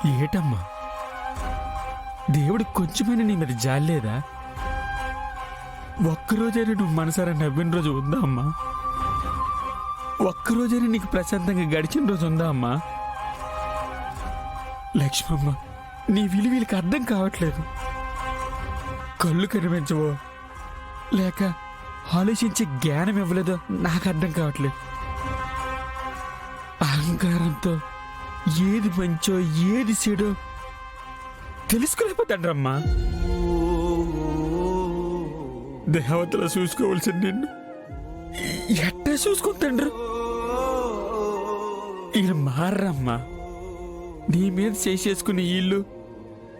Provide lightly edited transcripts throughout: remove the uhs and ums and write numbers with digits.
ఏటమ్మా, దేవుడు కొంచెమైనా నీ మీద జాలేదా? ఒక్కరోజైనా నువ్వు మనసారా నవ్విన రోజు ఉందా అమ్మా? ఒక్కరోజైనా నీకు ప్రశాంతంగా గడిచిన రోజు ఉందా అమ్మా? లక్ష్మమ్మ, నీ విలువీలకి అర్థం కావట్లేదు. కళ్ళు కనిపించవో లేక ఆలోచించే జ్ఞానం ఇవ్వలేదో నాకు అర్థం కావట్లేదు. అహంకారంతో ఏది మంచో ఏది చెడో తెలుసుకోలేకపోతాడ్రమ్మా. దేవతలు చూసుకోవలసిన నిన్ను ఎట్టా చూసుకుంటాండ్రు? ఈయన మారమ్మా. నీ మీద చేసేసుకునే ఇల్లు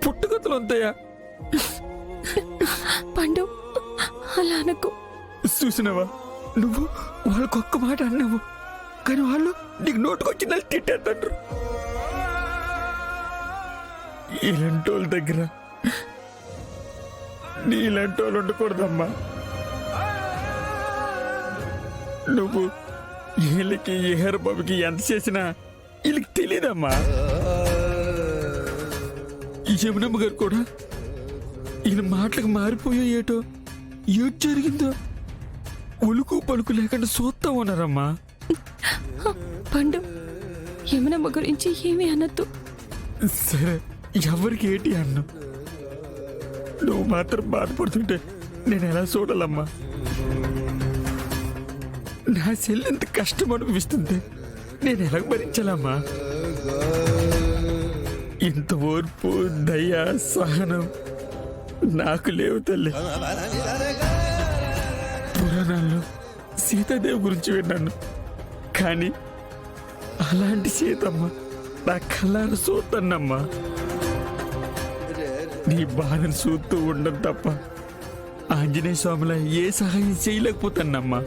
పుట్టుకతలు ఉంటాయా? పండు, అలా అనకు. చూసినావా, నువ్వు వాళ్ళకొక్క మాట అన్నావు, కానీ వాళ్ళు నీకు నోటుకొచ్చిన తిట్టేద్దండ్రు. ఇలాంటి వాళ్ళ దగ్గర నీలాంటి వాళ్ళు ఉండకూడదమ్మా. నువ్వు వీళ్ళకి ఏహర్ బాబుకి ఎంత చేసినా వీళ్ళకి తెలియదమ్మా. ఈ యమునమ్మ గారు కూడా ఈయన మాటలకు మారిపోయో ఏటో ఏం జరిగిందో ఉలుకు పలుకు లేకుండా చూస్తా ఉన్నారమ్మా. పండు, యమునమ్మ గురించి ఏమీ అనొద్దు. సరే, ఎవరికి ఏంటి అన్ను, నువ్వు మాత్రం బాధపడుతుంటే నేను ఎలా చూడాలమ్మా? నా చెల్లి ఎంత కష్టం అనిపిస్తుంది, నేను ఎలా భరించాలమ్మా? ఇంత ఓర్పు, దయ, సహనం నాకు లేవు తల్లి. పురాణాల్లో సీతాదేవి గురించి విన్నాను, కానీ అలాంటి సీతమ్మ నా కళ్ళార చూస్తానమ్మా. నీ బాధను చూస్తూ ఉండడం తప్ప ఆంజనేయ స్వామిలా ఏ సహాయం చేయలేకపోతానమ్మా.